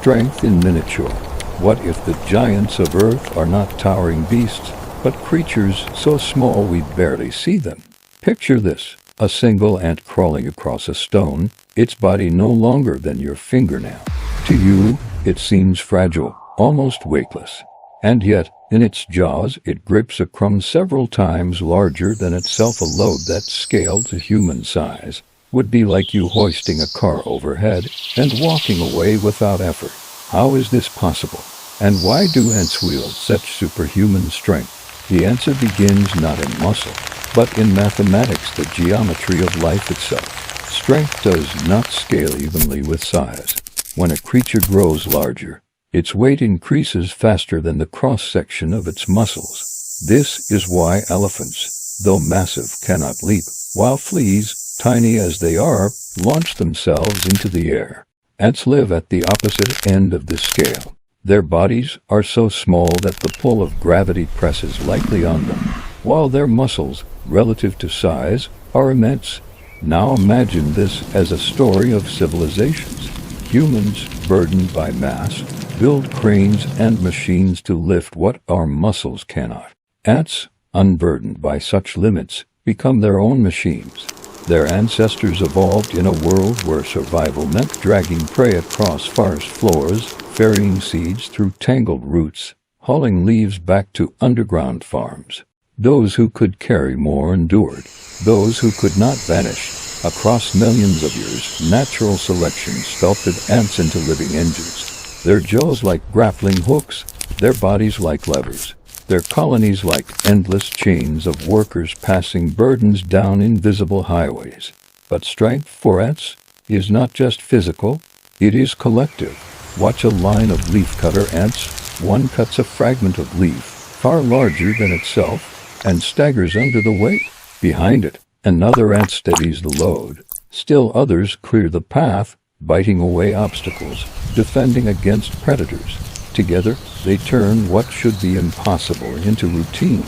Strength in miniature. What if the giants of Earth are not towering beasts, but creatures so small we barely see them? Picture this, a single ant crawling across a stone, its body no longer than your fingernail. To you, it seems fragile, almost weightless. And yet, in its jaws, it grips a crumb several times larger than itself. A load that scaled to human size would be like you hoisting a car overhead and walking away without effort. How is this possible? And why do ants wield such superhuman strength? The answer begins not in muscle, but in mathematics, the geometry of life itself. Strength does not scale evenly with size. When a creature grows larger, its weight increases faster than the cross-section of its muscles. This is why elephants, though massive, cannot leap, while fleas, tiny as they are, launch themselves into the air. Ants live at the opposite end of this scale. Their bodies are so small that the pull of gravity presses lightly on them, while their muscles, relative to size, are immense. Now imagine this as a story of civilizations. Humans, burdened by mass, build cranes and machines to lift what our muscles cannot. Ants, unburdened by such limits, become their own machines. Their ancestors evolved in a world where survival meant dragging prey across forest floors, ferrying seeds through tangled roots, hauling leaves back to underground farms. Those who could carry more endured. Those who could not vanish. Across millions of years, natural selection sculpted ants into living engines. Their jaws like grappling hooks, their bodies like levers, their colonies like endless chains of workers passing burdens down invisible highways. But strength for ants is not just physical, it is collective. Watch a line of leafcutter ants. One cuts a fragment of leaf, far larger than itself, and staggers under the weight. Behind it, another ant steadies the load. Still others clear the path, biting away obstacles, defending against predators. Together, they turn what should be impossible into routine.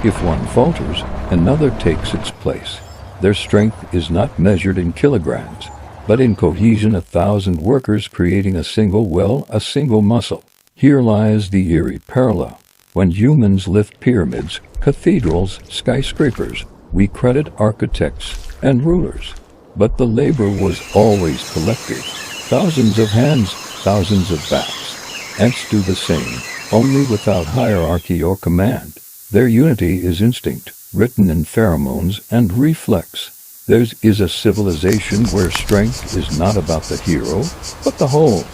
If one falters, another takes its place. Their strength is not measured in kilograms, but in cohesion. 1,000 workers creating a single will, a single muscle. Here lies the eerie parallel. When humans lift pyramids, cathedrals, skyscrapers, we credit architects and rulers. But the labor was always collective. Thousands of hands, thousands of backs. Ants do the same, only without hierarchy or command. Their unity is instinct, written in pheromones and reflex. There is a civilization where strength is not about the hero, but the whole.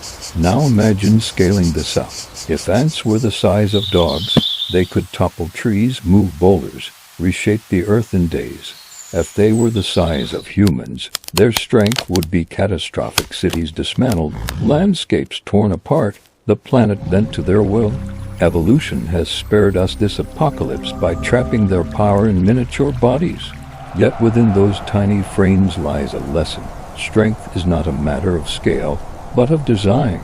Now imagine scaling this up. If ants were the size of dogs, they could topple trees, move boulders, reshape the earth in days. If they were the size of humans, their strength would be catastrophic. Cities dismantled, landscapes torn apart, the planet bent to their will. Evolution has spared us this apocalypse by trapping their power in miniature bodies. Yet within those tiny frames lies a lesson. Strength is not a matter of scale, but of design.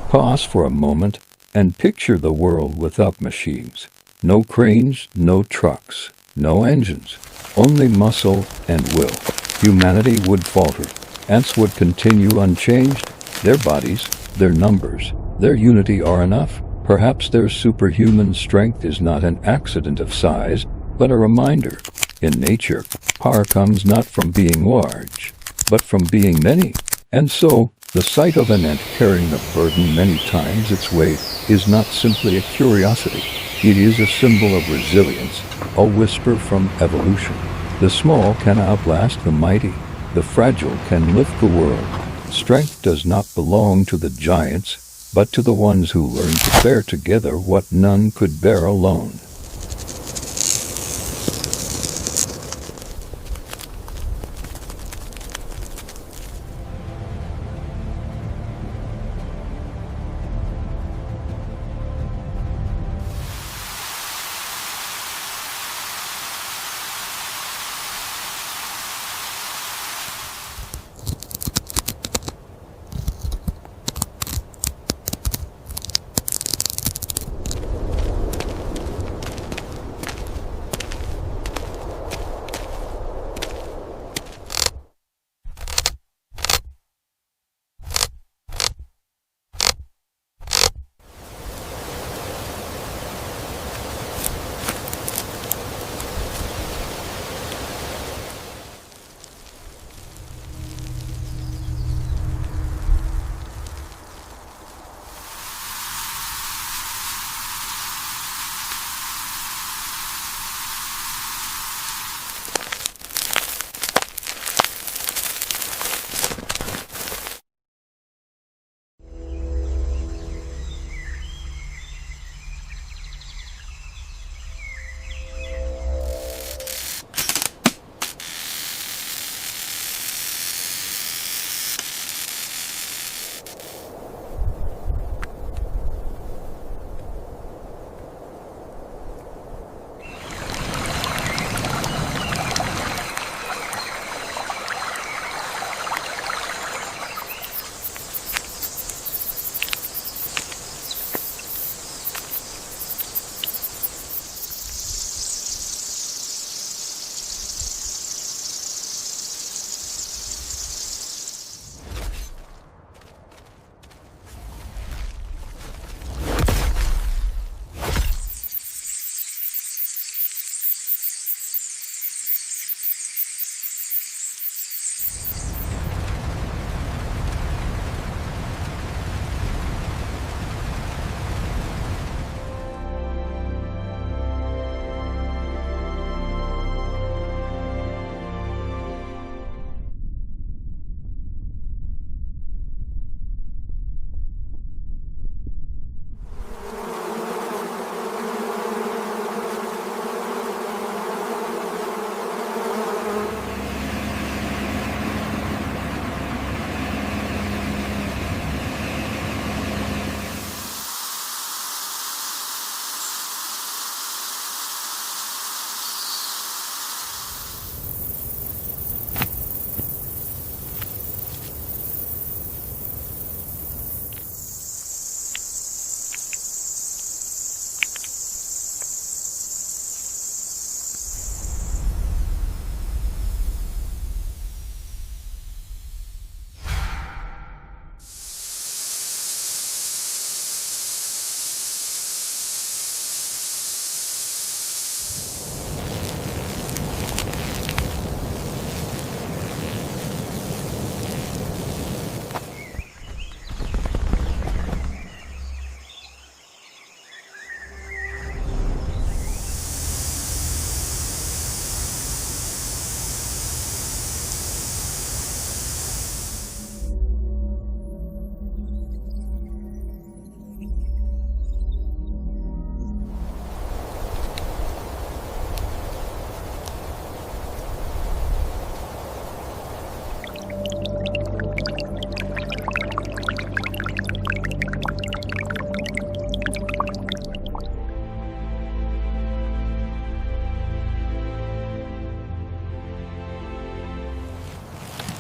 Pause for a moment and picture the world without machines. No cranes, no trucks, no engines, only muscle and will. Humanity would falter. Ants would continue unchanged. Their bodies, their numbers, their unity are enough. Perhaps their superhuman strength is not an accident of size, but a reminder. In nature, power comes not from being large, but from being many. And so, the sight of an ant carrying a burden many times its weight is not simply a curiosity. It is a symbol of resilience, a whisper from evolution. The small can outlast the mighty. The fragile can lift the world. Strength does not belong to the giants, but to the ones who learn to bear together what none could bear alone.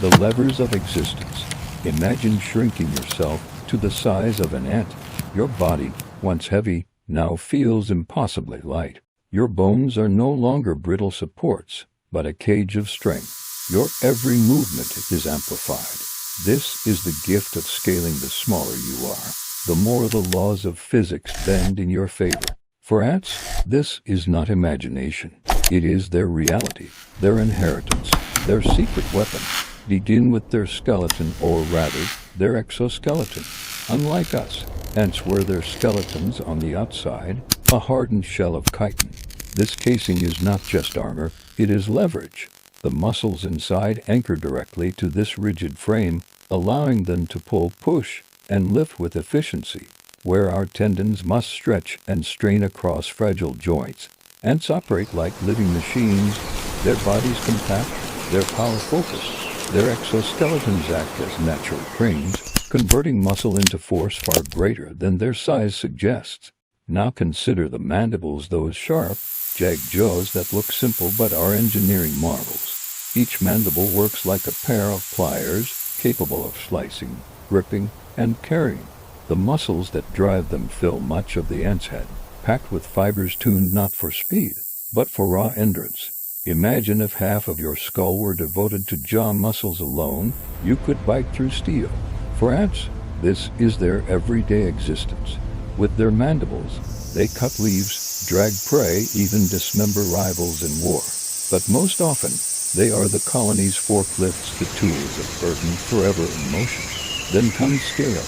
the levers of existence. Imagine shrinking yourself to the size of an ant. Your body, once heavy, now feels impossibly light. Your bones are no longer brittle supports, but a cage of strength. Your every movement is amplified. This is the gift of scaling. The smaller you are, the more the laws of physics bend in your favor. For ants, this is not imagination. It is their reality, their inheritance, their secret weapon. Begin with their skeleton, or rather, their exoskeleton. Unlike us, ants wear their skeletons on the outside, a hardened shell of chitin. This casing is not just armor, it is leverage. The muscles inside anchor directly to this rigid frame, allowing them to pull, push, and lift with efficiency, where our tendons must stretch and strain across fragile joints. Ants operate like living machines, their bodies compact, their power focused. Their exoskeletons act as natural cranes, converting muscle into force far greater than their size suggests. Now consider the mandibles, those sharp, jagged jaws that look simple but are engineering marvels. Each mandible works like a pair of pliers, capable of slicing, gripping, and carrying. The muscles that drive them fill much of the ant's head, packed with fibers tuned not for speed, but for raw endurance. Imagine if half of your skull were devoted to jaw muscles alone, you could bite through steel. For ants, this is their everyday existence. With their mandibles, they cut leaves, drag prey, even dismember rivals in war. But most often, they are the colony's forklifts, the tools of burden forever in motion. Then comes scale.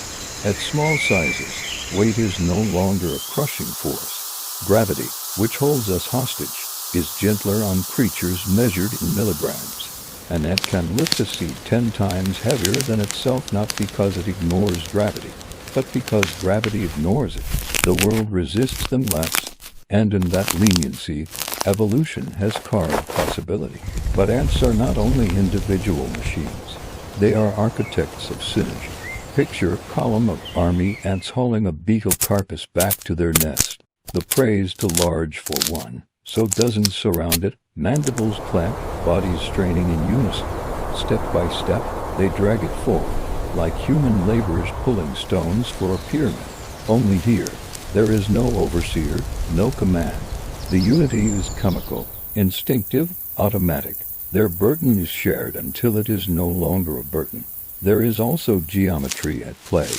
At small sizes, weight is no longer a crushing force. Gravity, which holds us hostage, is gentler on creatures measured in milligrams. An ant can lift a seed 10 times heavier than itself, not because it ignores gravity, but because gravity ignores it. The world resists them less, and in that leniency, evolution has carved possibility. But ants are not only individual machines. They are architects of synergy. Picture a column of army ants hauling a beetle carcass back to their nest. The prey is too large for one, so dozens surround it, mandibles clamp, bodies straining in unison. Step by step, they drag it forward, like human laborers pulling stones for a pyramid. Only here, there is no overseer, no command. The unity is chemical, instinctive, automatic. Their burden is shared until it is no longer a burden. There is also geometry at play.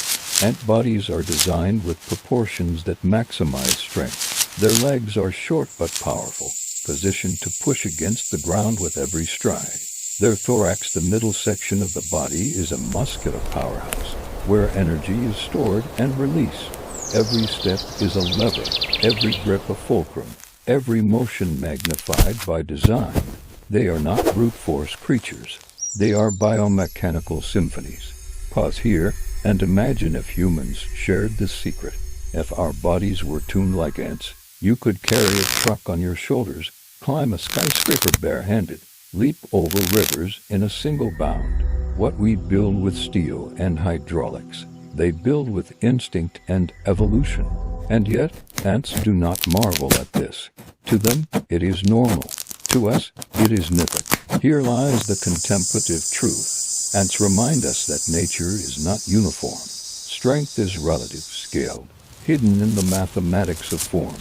Ant bodies are designed with proportions that maximize strength. Their legs are short but powerful, positioned to push against the ground with every stride. Their thorax, the middle section of the body, is a muscular powerhouse, where energy is stored and released. Every step is a lever, every grip a fulcrum, every motion magnified by design. They are not brute force creatures. They are biomechanical symphonies. Pause here and imagine if humans shared this secret. If our bodies were tuned like ants, you could carry a truck on your shoulders, climb a skyscraper barehanded, leap over rivers in a single bound. What we build with steel and hydraulics, they build with instinct and evolution. And yet, ants do not marvel at this. To them, it is normal. To us, it is mythic. Here lies the contemplative truth. Ants remind us that nature is not uniform. Strength is relative, scaled, hidden in the mathematics of form.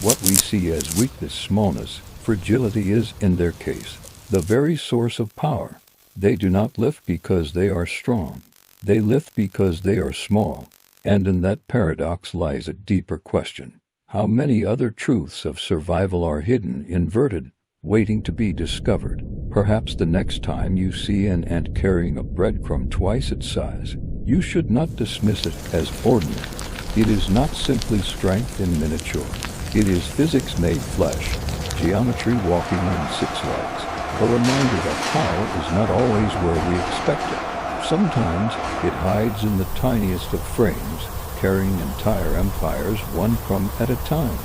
What we see as weakness, smallness, fragility is, in their case, the very source of power. They do not lift because they are strong. They lift because they are small. And in that paradox lies a deeper question. How many other truths of survival are hidden, inverted, waiting to be discovered? Perhaps the next time you see an ant carrying a breadcrumb twice its size, you should not dismiss it as ordinary. It is not simply strength in miniature. It is physics made flesh, geometry walking on 6 legs, a reminder that power is not always where we expect it. Sometimes it hides in the tiniest of frames, carrying entire empires one crumb at a time.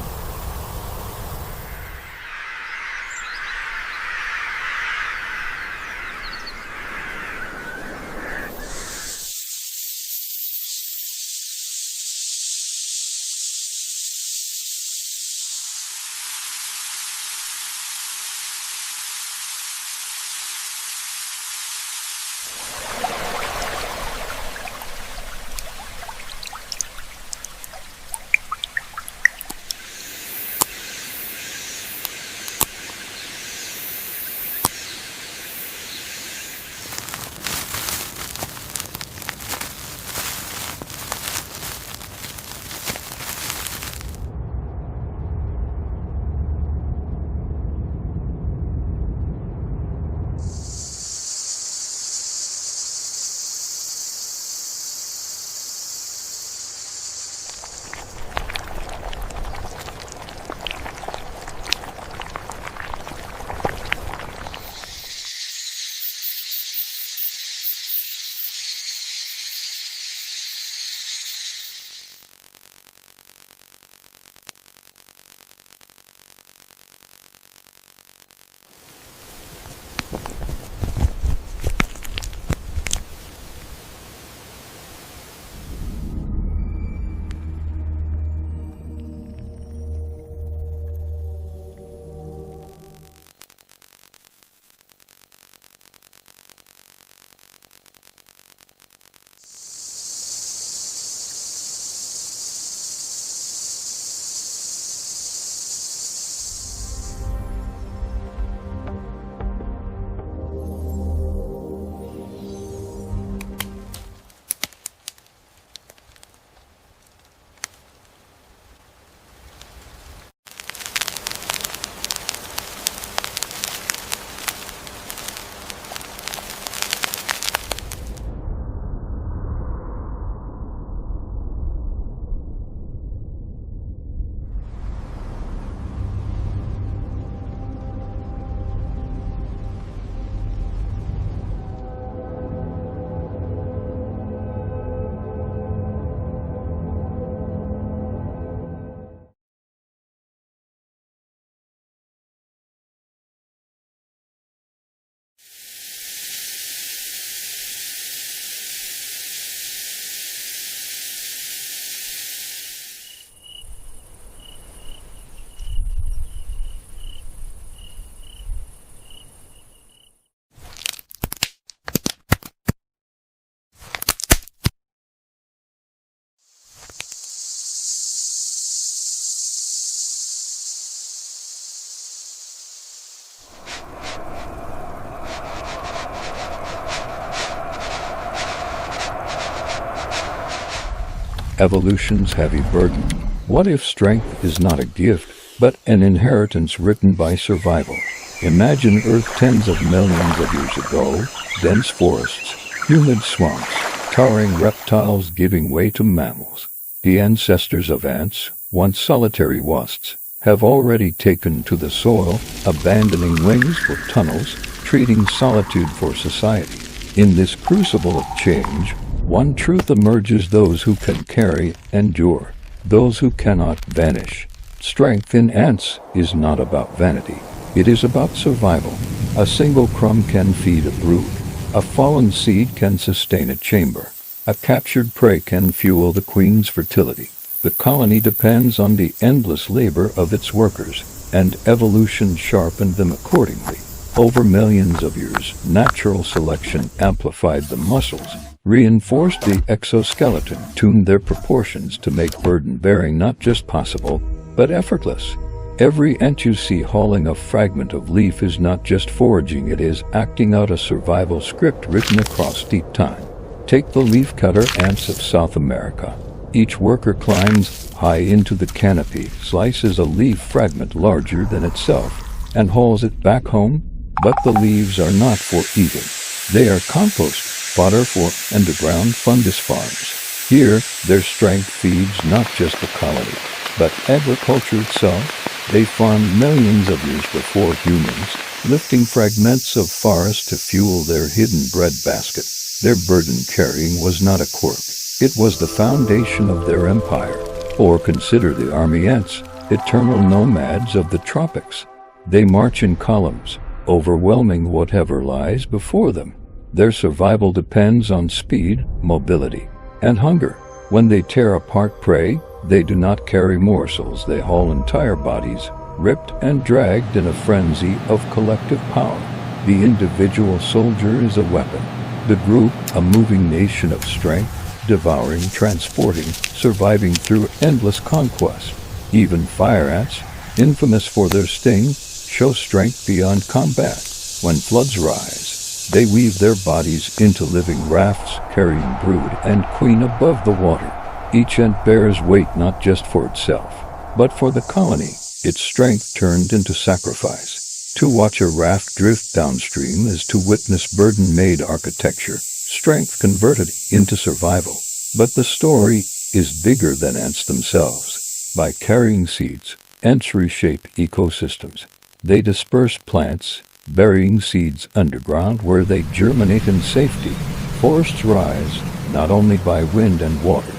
evolution's heavy burden. What if strength is not a gift, but an inheritance written by survival? Imagine Earth tens of millions of years ago, dense forests, humid swamps, towering reptiles giving way to mammals. The ancestors of ants, once solitary wasps, have already taken to the soil, abandoning wings for tunnels, treating solitude for society. In this crucible of change, one truth emerges: those who can carry endure, those who cannot vanish. Strength in ants is not about vanity. It is about survival. A single crumb can feed a brood. A fallen seed can sustain a chamber. A captured prey can fuel the queen's fertility. The colony depends on the endless labor of its workers, and evolution sharpened them accordingly. Over millions of years, natural selection amplified the muscles, reinforced the exoskeleton, tuned their proportions to make burden-bearing not just possible, but effortless. Every ant you see hauling a fragment of leaf is not just foraging, it is acting out a survival script written across deep time. Take the leafcutter ants of South America. Each worker climbs high into the canopy, slices a leaf fragment larger than itself, and hauls it back home. But the leaves are not for eating. They are compost, fodder for underground fungus farms. Here, their strength feeds not just the colony, but agriculture itself. They farmed millions of years before humans, lifting fragments of forest to fuel their hidden breadbasket. Their burden-carrying was not a quirk. It was the foundation of their empire. Or consider the army ants, eternal nomads of the tropics. They march in columns, overwhelming whatever lies before them. Their survival depends on speed, mobility, and hunger. When they tear apart prey, they do not carry morsels, they haul entire bodies, ripped and dragged in a frenzy of collective power. The individual soldier is a weapon. The group, a moving nation of strength, devouring, transporting, surviving through endless conquest. Even fire ants, infamous for their sting, show strength beyond combat. When floods rise, they weave their bodies into living rafts, carrying brood and queen above the water. Each ant bears weight not just for itself, but for the colony, its strength turned into sacrifice. To watch a raft drift downstream is to witness burden-made architecture, strength converted into survival. But the story is bigger than ants themselves. By carrying seeds, ants reshape ecosystems. They disperse plants, burying seeds underground where they germinate in safety. Forests rise, not only by wind and water,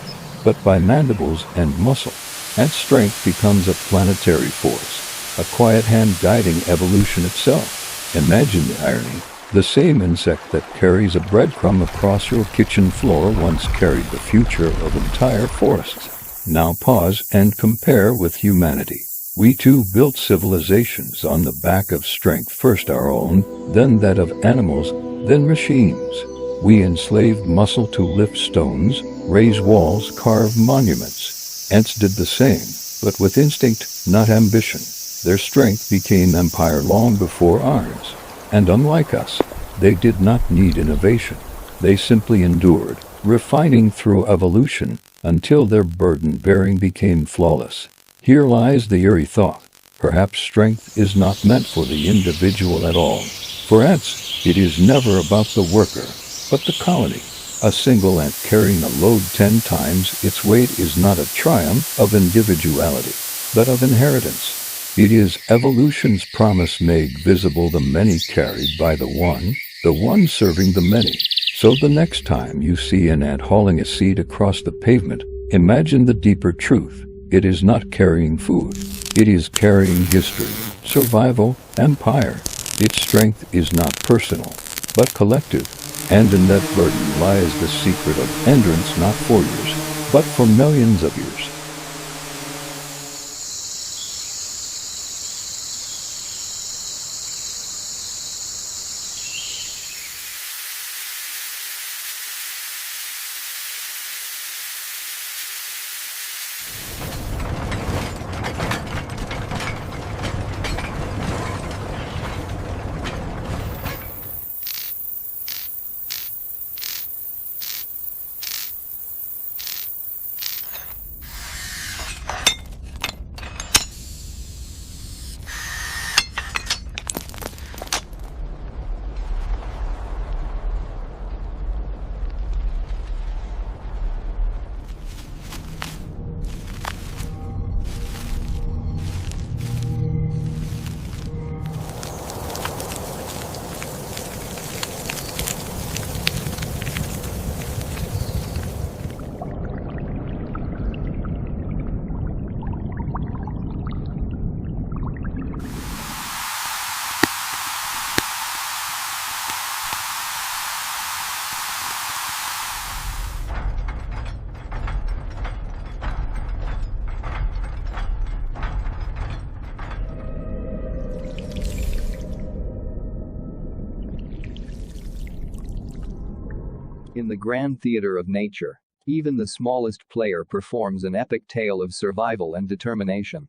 but by mandibles and muscle. Ant strength becomes a planetary force, a quiet hand guiding evolution itself. Imagine the irony. The same insect that carries a breadcrumb across your kitchen floor once carried the future of entire forests. Now pause and compare with humanity. We too built civilizations on the back of strength, first our own, then that of animals, then machines. We enslaved muscle to lift stones, raise walls, carve monuments. Ants did the same, but with instinct, not ambition. Their strength became empire long before ours. And unlike us, they did not need innovation. They simply endured, refining through evolution until their burden-bearing became flawless. Here lies the eerie thought. Perhaps strength is not meant for the individual at all. For ants, it is never about the worker, but the colony. A single ant carrying a load 10 times its weight is not a triumph of individuality, but of inheritance. It is evolution's promise made visible, the many carried by the one serving the many. So the next time you see an ant hauling a seed across the pavement, imagine the deeper truth. It is not carrying food. It is carrying history, survival, empire. Its strength is not personal, but collective. And in that burden lies the secret of endurance, not for years, but for millions of years. In the grand theater of nature, even the smallest player performs an epic tale of survival and determination.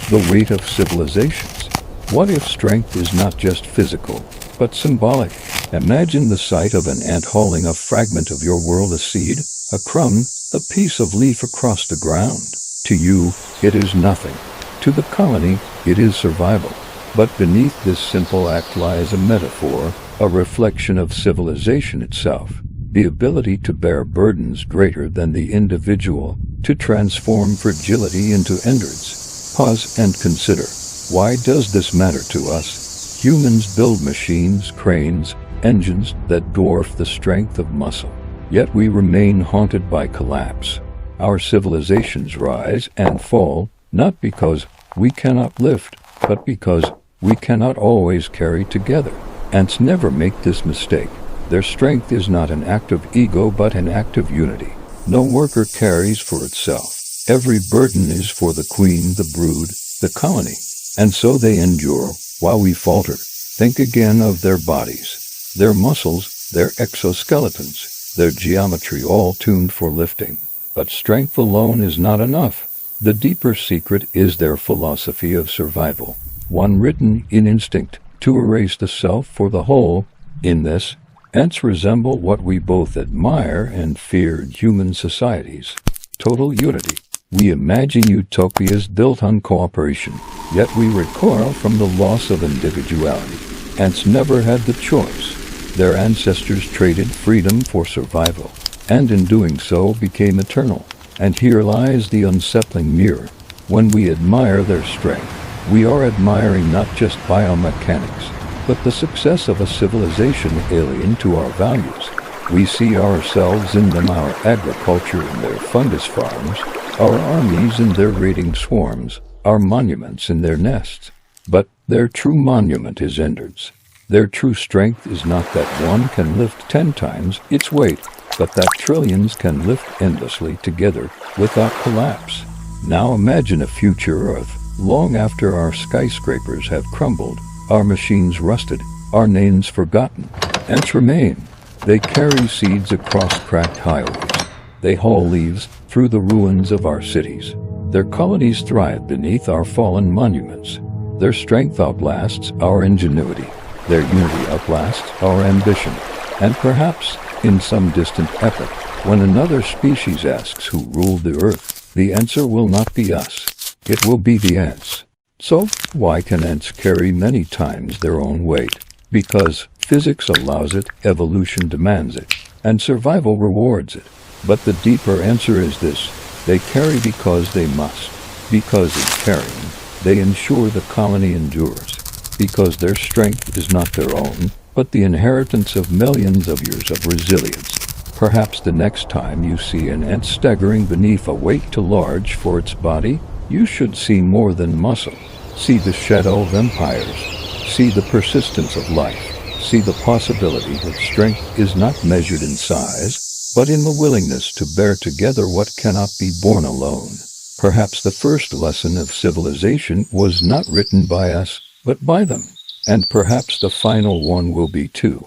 The weight of civilizations. What if strength is not just physical, but symbolic? Imagine the sight of an ant hauling a fragment of your world, a seed, a crumb, a piece of leaf across the ground. To you, it is nothing. To the colony, it is survival. But beneath this simple act lies a metaphor, a reflection of civilization itself. The ability to bear burdens greater than the individual, to transform fragility into endurance. Pause and consider, why does this matter to us? Humans build machines, cranes, engines that dwarf the strength of muscle. Yet we remain haunted by collapse. Our civilizations rise and fall, not because we cannot lift, but because we cannot always carry together. Ants never make this mistake. Their strength is not an act of ego but an act of unity. No worker carries for itself. Every burden is for the queen, the brood, the colony. And so they endure, while we falter. Think again of their bodies, their muscles, their exoskeletons, their geometry all tuned for lifting. But strength alone is not enough. The deeper secret is their philosophy of survival, one written in instinct, to erase the self for the whole. In this, ants resemble what we both admire and fear in human societies: total unity. We imagine utopias built on cooperation, yet we recoil from the loss of individuality. Ants never had the choice. Their ancestors traded freedom for survival, and in doing so became eternal. And here lies the unsettling mirror. When we admire their strength, we are admiring not just biomechanics, but the success of a civilization alien to our values. We see ourselves in them, our agriculture in their fungus farms, our armies in their raiding swarms, our monuments in their nests. But their true monument is endurance. Their true strength is not that one can lift 10 times its weight, but that trillions can lift endlessly together without collapse. Now imagine a future Earth, long after our skyscrapers have crumbled, our machines rusted, our names forgotten. Ants remain. They carry seeds across cracked highways. They haul leaves through the ruins of our cities. Their colonies thrive beneath our fallen monuments. Their strength outlasts our ingenuity. Their unity outlasts our ambition. And perhaps, in some distant epoch, When another species asks who ruled the earth, the answer will not be us. It will be the ants. So, why can ants carry many times their own weight? Because physics allows it, evolution demands it, and survival rewards it. But the deeper answer is this: they carry because they must. Because in carrying, they ensure the colony endures. Because their strength is not their own, but the inheritance of millions of years of resilience. Perhaps the next time you see an ant staggering beneath a weight too large for its body, you should see more than muscle. See the shadow of empires. See the persistence of life. See the possibility that strength is not measured in size, but in the willingness to bear together what cannot be borne alone. Perhaps the first lesson of civilization was not written by us, but by them. And perhaps the final one will be too.